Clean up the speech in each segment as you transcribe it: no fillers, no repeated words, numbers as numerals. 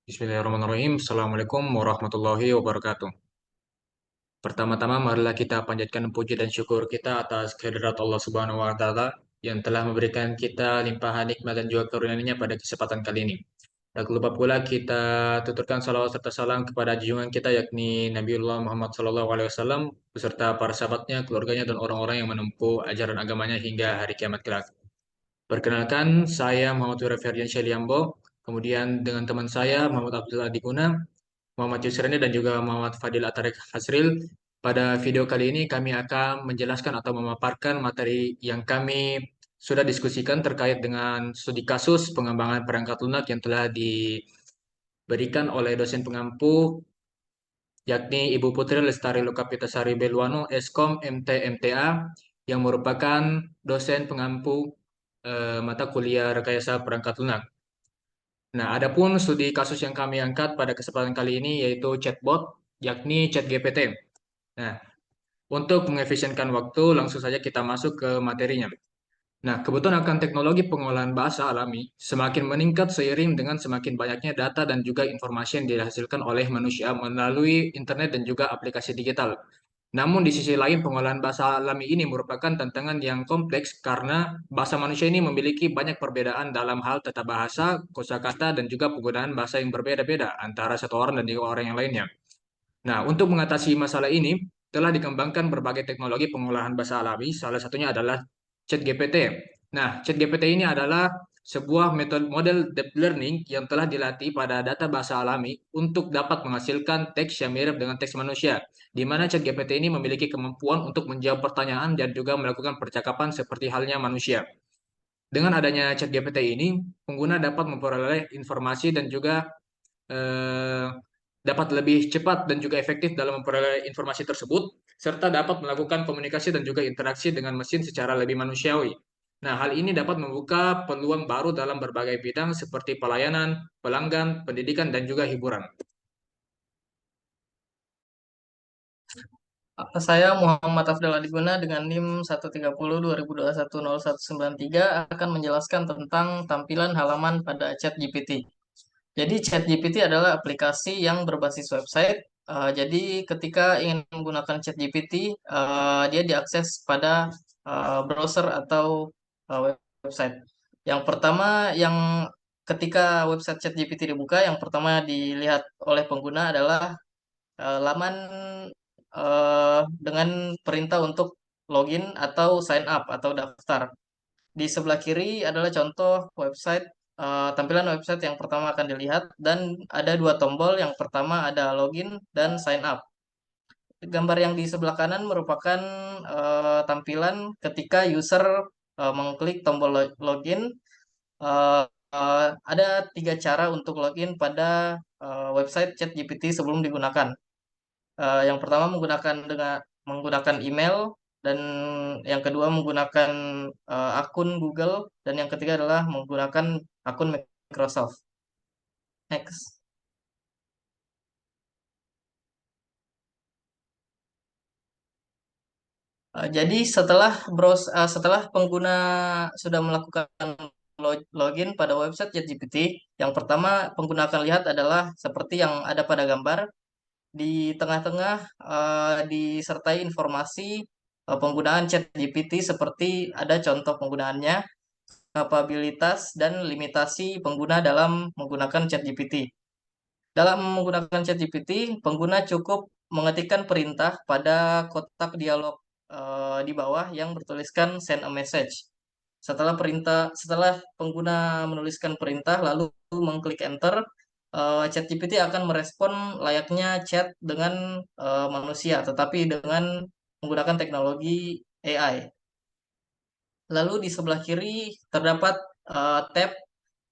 Bismillahirrahmanirrahim. Assalamualaikum warahmatullahi wabarakatuh. Pertama-tama, marilah kita panjatkan puji dan syukur kita atas kehadirat Allah Subhanahu wa Ta'ala yang telah memberikan kita limpahan nikmat dan juga karunia-Nya pada kesempatan kali ini. Tak lupa pula kita tuturkan salawat serta salam kepada junjungan kita yakni Nabiullah Muhammad SAW beserta para sahabatnya, keluarganya, dan orang-orang yang menempuh ajaran agamanya hingga hari kiamat kelak. Perkenalkan, saya Muhammad Wira Ferdiansyah Liambo, kemudian dengan teman saya Muhammad Abdul Adikuna, Muhammad Yusrani dan juga Muhammad Fadil Atarik Hasril. Pada video kali ini kami akan menjelaskan atau memaparkan materi yang kami sudah diskusikan terkait dengan studi kasus pengembangan perangkat lunak yang telah diberikan oleh dosen pengampu yakni Ibu Putri Lestari Lokapitasari Belwano, Eskom MT MTA yang merupakan dosen pengampu mata kuliah Rekayasa Perangkat Lunak. Nah, adapun studi kasus yang kami angkat pada kesempatan kali ini yaitu chatbot, yakni ChatGPT. Nah, untuk mengefisienkan waktu, langsung saja kita masuk ke materinya. Nah, kebutuhan akan teknologi pengolahan bahasa alami semakin meningkat seiring dengan semakin banyaknya data dan juga informasi yang dihasilkan oleh manusia melalui internet dan juga aplikasi digital. Namun di sisi lain pengolahan bahasa alami ini merupakan tantangan yang kompleks karena bahasa manusia ini memiliki banyak perbedaan dalam hal tata bahasa, kosakata, dan juga penggunaan bahasa yang berbeda-beda antara satu orang dan juga orang yang lainnya. Nah, untuk mengatasi masalah ini telah dikembangkan berbagai teknologi pengolahan bahasa alami, salah satunya adalah ChatGPT. Nah, ChatGPT ini adalah sebuah metode model deep learning yang telah dilatih pada data bahasa alami untuk dapat menghasilkan teks yang mirip dengan teks manusia, di mana ChatGPT ini memiliki kemampuan untuk menjawab pertanyaan dan juga melakukan percakapan seperti halnya manusia. Dengan adanya ChatGPT ini, pengguna dapat memperoleh informasi dan juga eh, dapat lebih cepat dan juga efektif dalam memperoleh informasi tersebut, serta dapat melakukan komunikasi dan juga interaksi dengan mesin secara lebih manusiawi. Nah, hal ini dapat membuka peluang baru dalam berbagai bidang seperti pelayanan, pelanggan, pendidikan, dan juga hiburan. Saya Muhammad Afdal Adiguna dengan NIM 130 2021 0193 akan menjelaskan tentang tampilan halaman pada ChatGPT. Jadi ChatGPT adalah aplikasi yang berbasis website. Jadi ketika ingin menggunakan ChatGPT, dia diakses pada browser atau website. Yang pertama, yang ketika website ChatGPT dibuka, yang pertama dilihat oleh pengguna adalah laman dengan perintah untuk login atau sign up atau daftar. Di sebelah kiri adalah contoh website, tampilan website yang pertama akan dilihat dan ada dua tombol. Yang pertama ada login dan sign up. Gambar yang di sebelah kanan merupakan tampilan ketika user mengklik tombol login. Eh, ada tiga cara untuk login pada website ChatGPT sebelum digunakan. Yang pertama menggunakan email, dan yang kedua menggunakan akun Google, dan yang ketiga adalah menggunakan akun Microsoft. Next. Jadi setelah pengguna sudah melakukan login pada website ChatGPT, yang pertama pengguna akan lihat adalah seperti yang ada pada gambar. Di tengah-tengah disertai informasi penggunaan ChatGPT seperti ada contoh penggunaannya, kapabilitas dan limitasi pengguna dalam menggunakan ChatGPT. Dalam menggunakan ChatGPT, pengguna cukup mengetikkan perintah pada kotak dialog di bawah yang bertuliskan send a message. Setelah pengguna menuliskan perintah lalu mengklik enter, ChatGPT akan merespon layaknya chat dengan manusia, tetapi dengan menggunakan teknologi AI. Lalu di sebelah kiri terdapat tab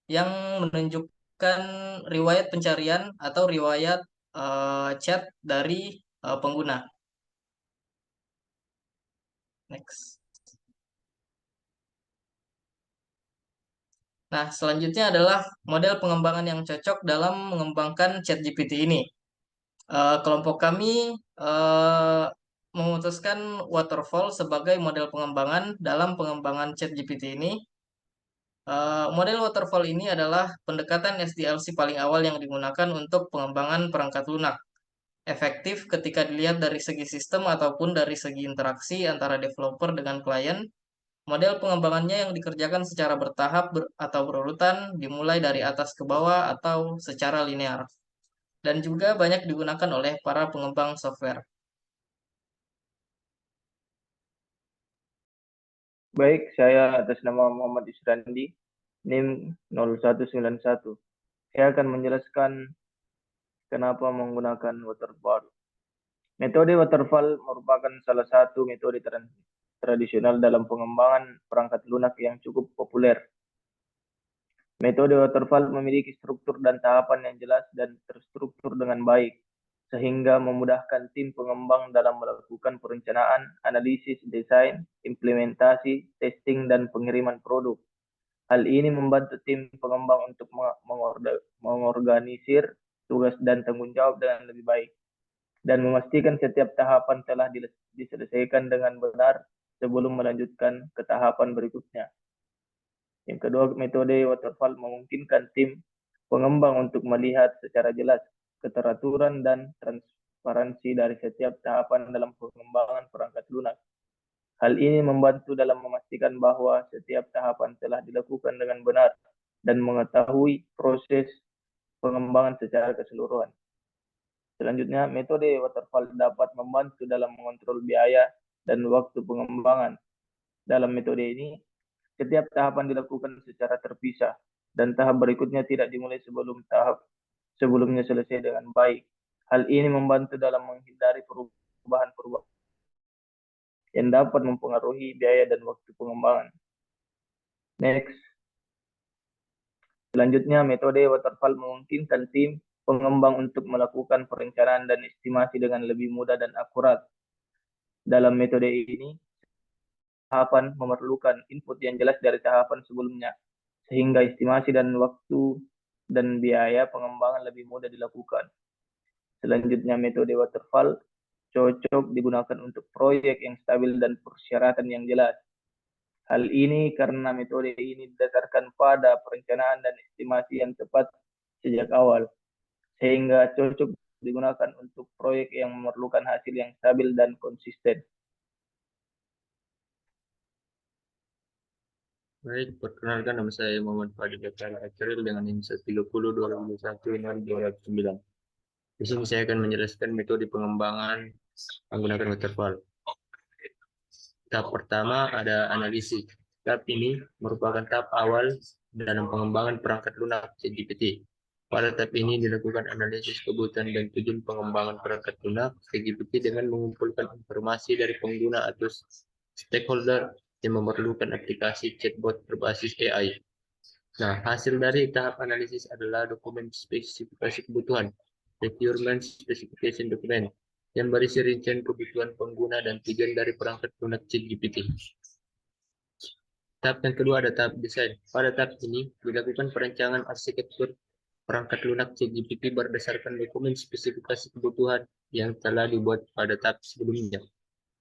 yang menunjukkan riwayat pencarian atau riwayat chat dari pengguna. Next. Nah, selanjutnya adalah model pengembangan yang cocok dalam mengembangkan ChatGPT ini. Kelompok kami eh, memutuskan waterfall sebagai model pengembangan dalam pengembangan ChatGPT ini. Model waterfall ini adalah pendekatan SDLC paling awal yang digunakan untuk pengembangan perangkat lunak. Efektif ketika dilihat dari segi sistem ataupun dari segi interaksi antara developer dengan klien. Model pengembangannya yang dikerjakan secara bertahap atau berurutan, dimulai dari atas ke bawah atau secara linear, dan juga banyak digunakan oleh para pengembang software. Baik, saya atas nama Muhammad Israndi, NIM 0191. Saya akan menjelaskan kenapa menggunakan waterfall. Metode waterfall merupakan salah satu metode tradisional dalam pengembangan perangkat lunak yang cukup populer. Metode waterfall memiliki struktur dan tahapan yang jelas dan terstruktur dengan baik, sehingga memudahkan tim pengembang dalam melakukan perencanaan, analisis, desain, implementasi, testing, dan pengiriman produk. Hal ini membantu tim pengembang untuk mengorganisir tugas dan tanggung jawab dengan lebih baik dan memastikan setiap tahapan telah diselesaikan dengan benar sebelum melanjutkan ke tahapan berikutnya. Yang kedua, metode waterfall memungkinkan tim pengembang untuk melihat secara jelas keteraturan dan transparansi dari setiap tahapan dalam pengembangan perangkat lunak. Hal ini membantu dalam memastikan bahwa setiap tahapan telah dilakukan dengan benar dan mengetahui proses pengembangan secara keseluruhan. Selanjutnya, metode waterfall dapat membantu dalam mengontrol biaya dan waktu pengembangan. Dalam metode ini, setiap tahapan dilakukan secara terpisah dan tahap berikutnya tidak dimulai sebelum tahap sebelumnya selesai dengan baik. Hal ini membantu dalam menghindari perubahan-perubahan yang dapat mempengaruhi biaya dan waktu pengembangan. Next. Selanjutnya, metode waterfall memungkinkan tim pengembang untuk melakukan perencanaan dan estimasi dengan lebih mudah dan akurat. Dalam metode ini, tahapan memerlukan input yang jelas dari tahapan sebelumnya, sehingga estimasi dan waktu dan biaya pengembangan lebih mudah dilakukan. Selanjutnya, metode waterfall cocok digunakan untuk proyek yang stabil dan persyaratan yang jelas. Hal ini karena metode ini didasarkan pada perencanaan dan estimasi yang tepat sejak awal, sehingga cocok digunakan untuk proyek yang memerlukan hasil yang stabil dan konsisten. Baik, perkenalkan nama saya Muhammad Fadil Akhiril dengan NIM 130 2021 Di sini saya akan menjelaskan metode pengembangan menggunakan waterfall. Tahap pertama ada analisis. Tahap ini merupakan tahap awal dalam pengembangan perangkat lunak ChatGPT. Pada tahap ini dilakukan analisis kebutuhan dan tujuan pengembangan perangkat lunak ChatGPT dengan mengumpulkan informasi dari pengguna atau stakeholder yang memerlukan aplikasi chatbot berbasis AI. Nah, hasil dari tahap analisis adalah dokumen spesifikasi kebutuhan, requirement specification document, yang berisi rincian kebutuhan pengguna dan tujuan dari perangkat lunak ChatGPT. Tahap yang kedua ada tahap desain. Pada tahap ini dilakukan perancangan arsitektur perangkat lunak ChatGPT berdasarkan dokumen spesifikasi kebutuhan yang telah dibuat pada tahap sebelumnya.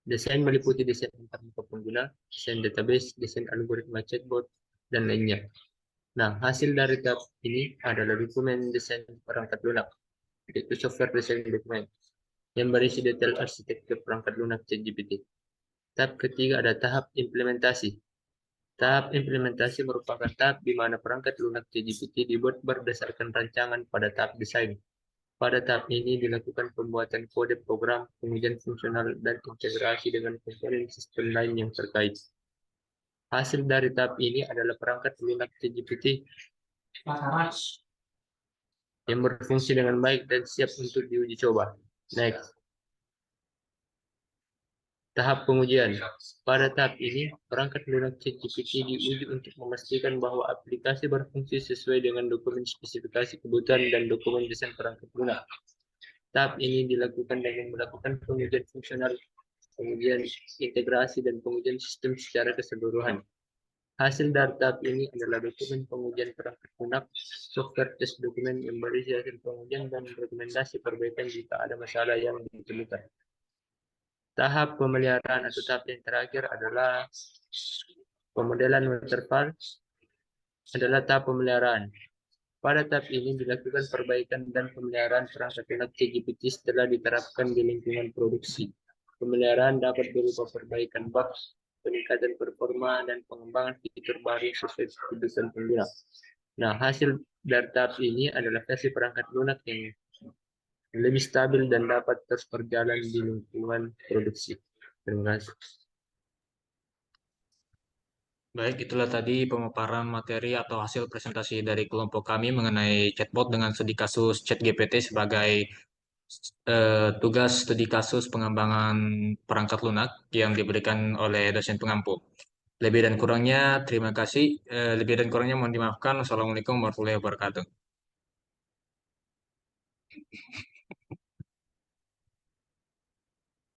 Desain meliputi desain antar muka pengguna, desain database, desain algoritma chatbot, dan lainnya. Nah, hasil dari tahap ini adalah dokumen desain perangkat lunak, yaitu software design dokumen, yang berisi detail arsitektur perangkat lunak ChatGPT. Tahap ketiga ada tahap implementasi. Tahap implementasi merupakan tahap di mana perangkat lunak ChatGPT dibuat berdasarkan rancangan pada tahap desain. Pada tahap ini dilakukan pembuatan kode program, pengujian fungsional, dan integrasi dengan komponen sistem lain yang terkait. Hasil dari tahap ini adalah perangkat lunak ChatGPT yang berfungsi dengan baik dan siap untuk diuji coba. Next. Tahap pengujian. Pada tahap ini, perangkat lunak ChatGPT diuji untuk memastikan bahwa aplikasi berfungsi sesuai dengan dokumen spesifikasi kebutuhan dan dokumen desain perangkat lunak. Tahap ini dilakukan dengan melakukan pengujian fungsional, pengujian integrasi, dan pengujian sistem secara keseluruhan. Hasil dari tahap ini adalah dokumen pengujian perangkat lunak, software test dokumen yang berisi hasil pengujian dan rekomendasi perbaikan jika ada masalah yang ditemukan. Tahap pemeliharaan atau tahap yang terakhir adalah pemodelan waterfall. adalah tahap pemeliharaan. Pada tahap ini dilakukan perbaikan dan pemeliharaan perangkat lunak ChatGPT setelah diterapkan di lingkungan produksi. Pemeliharaan dapat berupa perbaikan bug, peningkatan performa, dan pengembangan fitur baru sesuai kebutuhan pengguna. Nah, hasil dari tahap ini adalah versi perangkat lunak yang lebih stabil dan dapat terus berjalan di lingkungan produksi. Terima kasih. Baik, itulah tadi pemaparan materi atau hasil presentasi dari kelompok kami mengenai chatbot dengan studi kasus ChatGPT sebagai tugas studi kasus pengembangan perangkat lunak yang diberikan oleh dosen pengampu. Lebih dan kurangnya, terima kasih. Lebih dan kurangnya mohon dimaafkan. Wassalamualaikum warahmatullahi wabarakatuh.